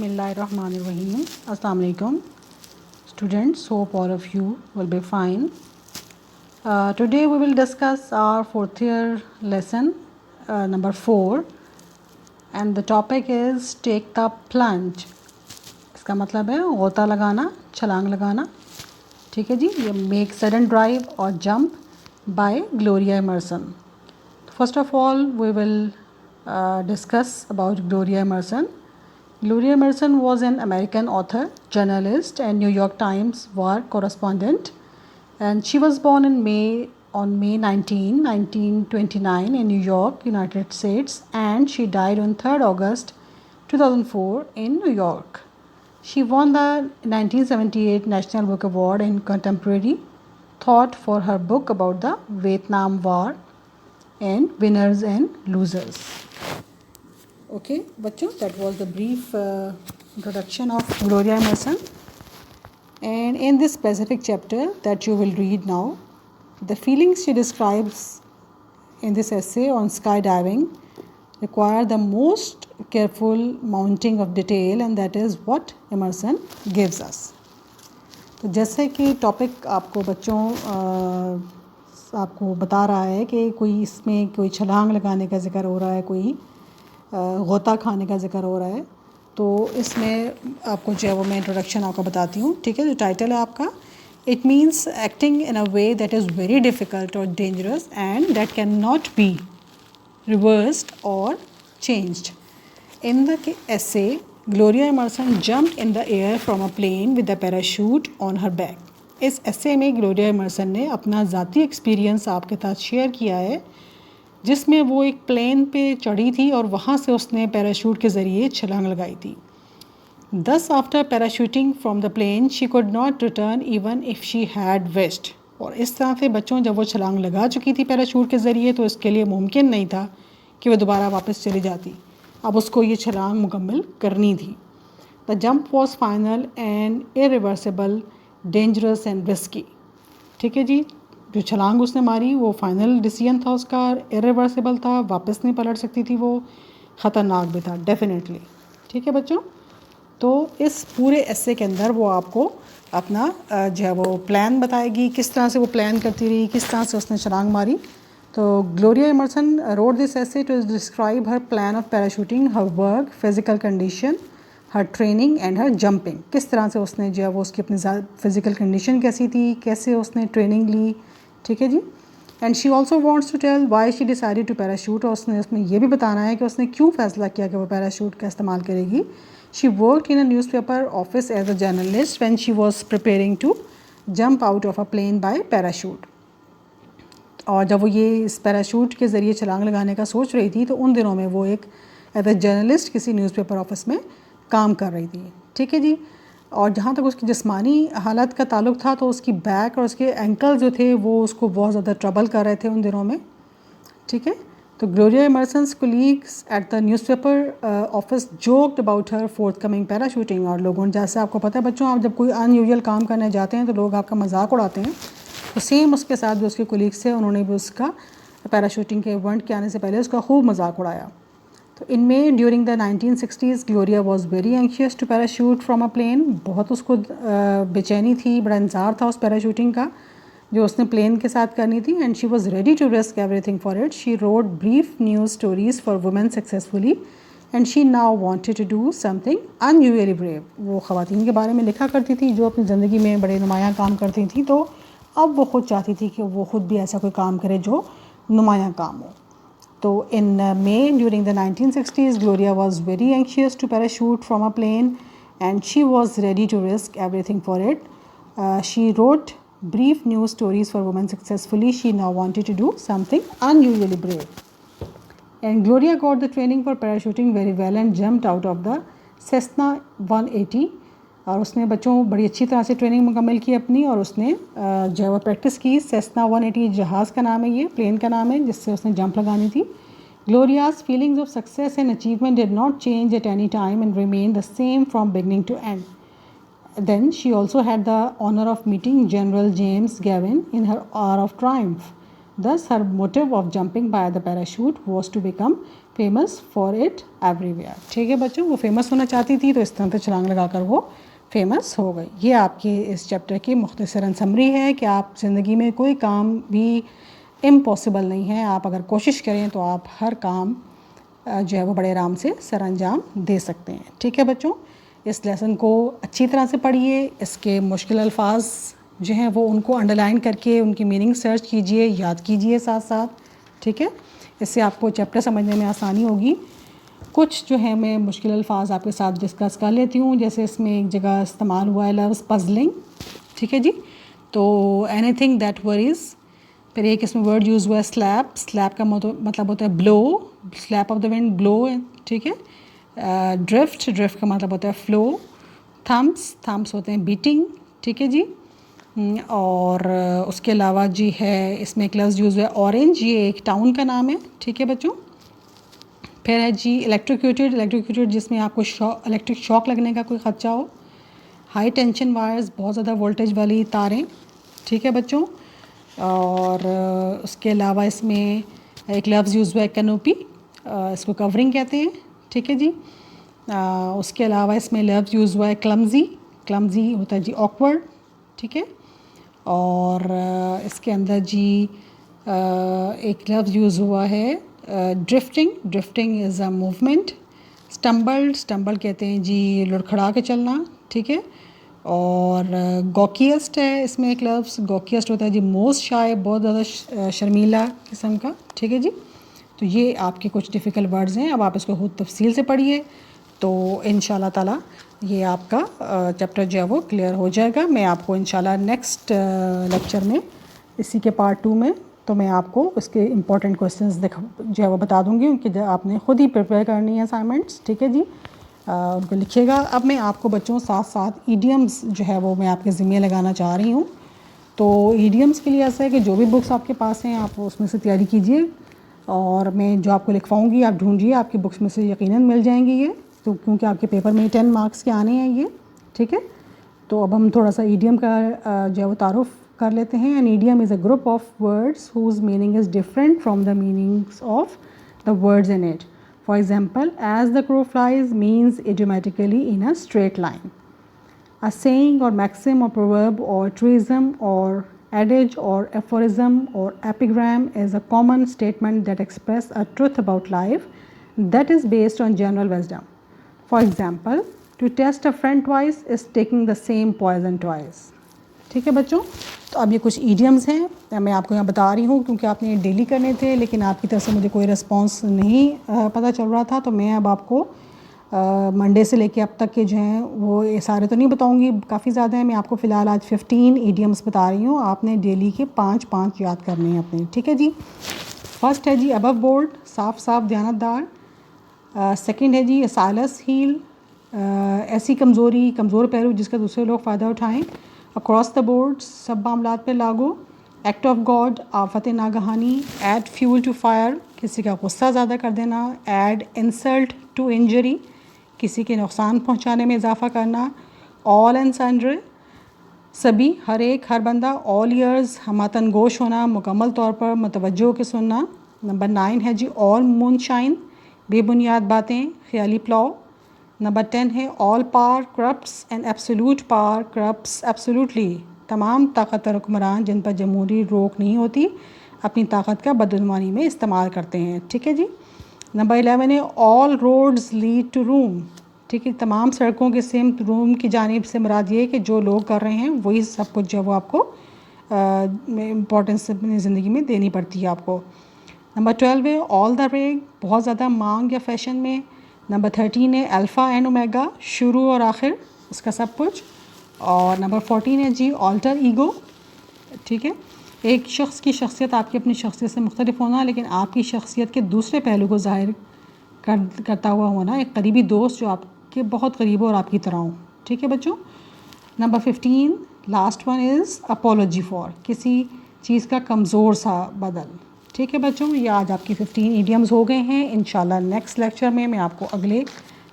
Bismillahirrahmanirrahim. Assalamu alaikum. Students, hope all of you will be fine. Today we will discuss our fourth year lesson number 4 and the topic is take the plunge. इसका मतलब है गोता लगाना, छलांग लगाना. ठीक है जी, ये make sudden drive or jump by Gloria Emerson. First of all, we will discuss about Gloria Emerson. Gloria Emerson was an American author, journalist, and New York Times war correspondent. And she was born on May 19, 1929 in New York, United States, and she died on 3rd August 2004 in New York. She won the 1978 National Book Award in Contemporary Thought for her book about the Vietnam War and Winners and Losers. Okay, बच्चों, that was the brief introduction of Gloria Emerson. And in this specific chapter that you will read now, the feelings she describes in this essay on skydiving require the most careful mounting of detail, and that is what Emerson gives us. तो जैसे कि topic आपको बच्चों आपको बता रहा है कि कोई इसमें कोई छलांग लगाने का जिक्र हो रहा है, कोई गोता खाने का जिक्र हो रहा है, तो इसमें आपको जो है वो मैं इंट्रोडक्शन आपका बताती हूँ. ठीक है, जो टाइटल है आपका, it means acting in a way that is very difficult और dangerous and that can not be reversed और changed. In the essay, Gloria Emerson jumped in the air from a plane with a parachute on her back. इस essay में Gloria Emerson ने अपना ज़ाती experience आपके साथ share किया है, जिसमें वो एक प्लेन पे चढ़ी थी और वहाँ से उसने पैराशूट के ज़रिए छलांग लगाई थी. Thus after parachuting from the plane, she could not return even if she had wished. और इस तरह से बच्चों जब वो छलांग लगा चुकी थी पैराशूट के ज़रिए, तो इसके लिए मुमकिन नहीं था कि वो दोबारा वापस चली जाती. अब उसको ये छलांग मुकम्मल करनी थी. The jump was final and irreversible, dangerous and risky. ठीक है जी, जो छलांग उसने मारी वो फाइनल डिसीजन था उसका, इरिवर्सिबल था, वापस नहीं पलट सकती थी वो, ख़तरनाक भी था डेफिनेटली. ठीक है बच्चों, तो इस पूरे एस्से के अंदर वो आपको अपना जो है वो प्लान बताएगी, किस तरह से वो प्लान करती रही, किस तरह से उसने छलांग मारी. तो Gloria Emerson wrote this essay to describe her plan of parachuting, her work, physical condition, her training and her jumping. किस तरह से उसने जो है वो उसकी अपनी फ़िज़िकल कंडीशन कैसी थी, कैसे उसने ट्रेनिंग ली. ठीक है जी. And she also wants to tell why she decided to parachute. और उसने उसमें ये भी बताना है कि उसने क्यों फ़ैसला किया कि वो पैराशूट का इस्तेमाल करेगी. She worked in a newspaper office as a journalist when she was preparing to jump out of a plane by parachute. और जब वो ये इस पैराशूट के ज़रिए छलांग लगाने का सोच रही थी, तो उन दिनों में वो एक एज अ जर्नलिस्ट किसी न्यूज़पेपर ऑफिस में काम कर रही थी. ठीक है जी. और जहाँ तक उसकी जिस्मानी हालत का ताल्लुक़ था, तो उसकी बैक और उसके एंकल जो थे वो उसको बहुत ज़्यादा ट्रबल कर रहे थे उन दिनों में. ठीक है. तो Gloria Emerson's colleagues at the newspaper office joked about her forthcoming parachuting. और लोगों ने, जैसे आपको पता है बच्चों, आप जब कोई अनयूजुअल काम करने जाते हैं तो लोग आपका मजाक उड़ाते हैं. तो सेम उसके साथ जो उसके कोलीग्स थे, उन्होंने भी उसका पैराशूटिंग के इवेंट के आने से पहले उसका खूब मजाक उड़ाया. तो इन में during the 1960s Gloria was very anxious to parachute from a plane. बहुत उसको बेचैनी थी, बड़ा इंतज़ार था उस पैराशूटिंग का जो उसने प्लेन के साथ करनी थी. And she was ready to risk everything for it. She wrote brief news stories for women successfully and she now wanted to do something unusually brave. वो ख़वातीन के बारे में लिखा करती थी जो अपनी ज़िंदगी में बड़े नुमायाँ काम करती थी, तो अब वो ख़ुद चाहती थी कि वो ख़ुद भी ऐसा कोई काम करे जो नुमायाँ काम हो. तो in May during the 1960s, Gloria was very anxious to parachute from a plane and she was ready to risk everything for it. She wrote brief news stories for women successfully. She now wanted to do something unusually brave. And Gloria got the training for parachuting very well and jumped out of the Cessna 180. और उसने बच्चों बड़ी अच्छी तरह से training मुकम्मल की अपनी, और उसने जो है वो प्रैक्टिस की. सेस्ना 180 जहाज़ का नाम है, ये प्लेन का नाम है जिससे उसने जंप लगानी थी. Gloria's feelings of success and achievement did not change at any time and remain the same from beginning to end. Then she also had the honour of meeting General James Gavin in her hour of triumph. Thus, her motive of jumping by the parachute was to become famous for it everywhere. ठीक है बच्चों, वो famous होना चाहती थी तो इस तरह से छलांग लगाकर वो फेमस हो गई। ये आपके इस चैप्टर की मुख्तसरन समरी है कि आप ज़िंदगी में कोई काम भी इम्पॉसिबल नहीं है। आप अगर कोशिश करें तो आप हर काम जो है वो बड़े आराम से सर अंजाम दे सकते हैं। ठीक है बच्चों, इस लेसन को अच्छी तरह से पढ़िए। इसके मुश्किल अल्फाज जो हैं वो उनको अंडरलाइन करके उनकी मीनिंग सर्च कीजिए, याद कीजिए साथ साथ। ठीक है, इससे आपको चैप्टर समझने में आसानी होगी। कुछ जो है मैं मुश्किल अल्फाज आपके साथ डिस्कस कर लेती हूँ। जैसे इसमें एक जगह इस्तेमाल हुआ है लफ्ज़ पजलिंग। ठीक है जी, तो एनीथिंग दैट वरीज। फिर एक इसमें वर्ड यूज़ हुआ है स्लैप। स्लैप का मतलब होता है blow, slap of the wind, blow. ठीक है, ड्रिफ्ट, ड्रिफ्ट का मतलब होता है फ्लो। थम्स, थम्स होते हैं बीटिंग। ठीक है जी, और उसके अलावा जी है इसमें एक लफ्ज़ यूज़ हुआ है ऑरेंज, ये एक टाउन का नाम है। ठीक है बच्चों, फिर है जी इलेक्ट्रोक्यूटेड। इलेक्ट्रोक्यूटेड जिसमें आपको इलेक्ट्रिक शॉक लगने का कोई ख़दशा हो। हाई टेंशन वायर्स, बहुत ज़्यादा वोल्टेज वाली तारें। ठीक है बच्चों, और उसके अलावा इसमें एक लफ्ज़ यूज़ हुआ है कैनोपी, इसको कवरिंग कहते हैं। ठीक है जी, उसके अलावा इसमें लफ्ज़ यूज़ हुआ है क्लमज़ी। क्लमज़ी होता है जी ऑकवर्ड। ठीक है, और इसके अंदर जी एक लफ्ज़ यूज़ हुआ है drifting. Drifting is a movement. Stumbled, stumble कहते हैं जी लुढ़खड़ा के चलना। ठीक है, और गॉकियस्ट है इसमें एक लफ्ज़। गॉकियस्ट होता है जी मोस्ट शाय, बहुत ज़्यादा शर्मीला किस्म का। ठीक है जी, तो ये आपके कुछ डिफ़िकल्ट वर्ड्स हैं। अब आप इसको खुद तफसील से पढ़िए तो इंशाल्लाह ताला ये आपका चैप्टर जो है वो क्लियर हो जाएगा। मैं आपको इंशाल्लाह नेक्स्ट लेक्चर में, इसी के पार्ट 2 में, तो मैं आपको उसके इम्पोर्टेंट क्वेश्चंस जो है वो बता दूंगी। उनकी आपने खुद ही प्रिपेयर करनी है असाइनमेंट्स। ठीक है जी, उनको लिखिएगा। अब मैं आपको बच्चों साथ साथ ईडियम्स जो है वो मैं आपके ज़िम्मे लगाना चाह रही हूँ। तो ईडियम्स के लिए ऐसा है कि जो भी बुक्स आपके पास हैं आप उसमें से तैयारी कीजिए, और मैं जो आपको लिखवाऊँगी आप ढूंढिए, आपकी बुक्स में से यकीनन मिल जाएंगी ये, तो क्योंकि आपके पेपर में 10 मार्क्स के आने हैं ये। ठीक है, तो अब हम थोड़ा सा ईडियम का जो है वो तारुफ कर लेते हैं। An idiom is a group of words whose meaning is different from the meanings of the words in it. For example, as the crow flies means idiomatically in a straight line. A saying or maxim or proverb or truism or adage or aphorism or epigram is a common statement that expresses a truth about life that is based on general wisdom. For example, to test a friend twice is taking the same poison twice. ठीक है बच्चों, तो अब ये कुछ idioms हैं मैं आपको यहाँ बता रही हूँ क्योंकि आपने डेली करने थे, लेकिन आपकी तरफ से मुझे कोई रिस्पांस नहीं पता चल रहा था। तो मैं अब आपको मंडे से लेके अब तक के जो हैं वो ये सारे तो नहीं बताऊँगी, काफ़ी ज़्यादा हैं। मैं आपको फ़िलहाल आज 15 ईडियम्स बता रही हूँ। आपने डेली के 5-5 याद करने हैं अपने। ठीक है जी, फर्स्ट है जी अबव बोर्ड, साफ साफ ध्यानतदार। सेकंड है जी साइलस हील, ऐसी कमज़ोरी, कमज़ोर पहलू जिसका दूसरे लोग फ़ायदा उठाएं। अक्रॉस द बोर्ड, सब मामलात पे लागू। एक्ट ऑफ गॉड, आफत नागहानी। ऐड फ्यूल टू फायर, किसी का गुस्सा ज़्यादा कर देना। ऐड इंसल्ट टू इंजरी, किसी के नुकसान पहुंचाने में इजाफा करना। ऑल एंड सन्ड्री, सभी, हर एक, हर बंदा। ऑल ईयर्स, हमातन गोश होना, मुकम्मल तौर पर मुतवज्जो होकर सुनना। नंबर 9 है जी ऑल मूनशाइन, बेबुनियाद बातें, ख्याली प्लाव। नंबर 10 है all power corrupts and absolute power corrupts absolutely, तमाम ताकतवर हुक्मरान जिन पर जमहूरी रोक नहीं होती अपनी ताकत का बदगुमानी में इस्तेमाल करते हैं। ठीक है जी, नंबर 11 है all roads lead to Rome. ठीक है, तमाम सड़कों के सेम रूम की जानिब से मुराद ये कि जो लोग कर रहे हैं वही सब कुछ जो है वो आपको इम्पोर्टेंस अपनी ज़िंदगी में देनी पड़ती है आपको। नंबर 12 है ऑल द रेग, बहुत ज़्यादा मांग या फैशन में। नंबर 13 है अल्फ़ा एंड ओमेगा, शुरू और आखिर, उसका सब कुछ। और नंबर 14 है जी ऑल्टर ईगो। ठीक है, एक शख्स की शख्सियत आपकी अपनी शख्सियत से मुख्तलिफ होना, लेकिन आपकी शख्सियत के दूसरे पहलू को ज़ाहिर करता हुआ होना। एक करीबी दोस्त जो आपके बहुत करीब हो और आपकी तरह हो। ठीक है बच्चों। Number 15 last one is apology for, किसी चीज़ का कमज़ोर सा बदल। ठीक है बच्चों, ये आज आपकी 15 ईडियम्स हो गए हैं। इंशाल्लाह नेक्स्ट लेक्चर में मैं आपको अगले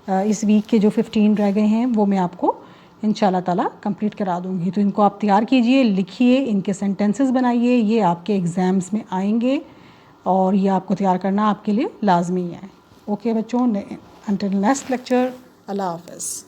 इस वीक के जो 15 रह गए हैं वो मैं आपको इंशाल्लाह ताला कंप्लीट करा दूँगी। तो इनको आप तैयार कीजिए, लिखिए, इनके सेंटेंसेस बनाइए, ये आपके एग्ज़ाम्स में आएंगे और ये आपको तैयार करना आपके लिए लाजमी है। ओके बच्चों, अंटिल नेक्स्ट लेक्चर, अल्लाह हाफ़िज़।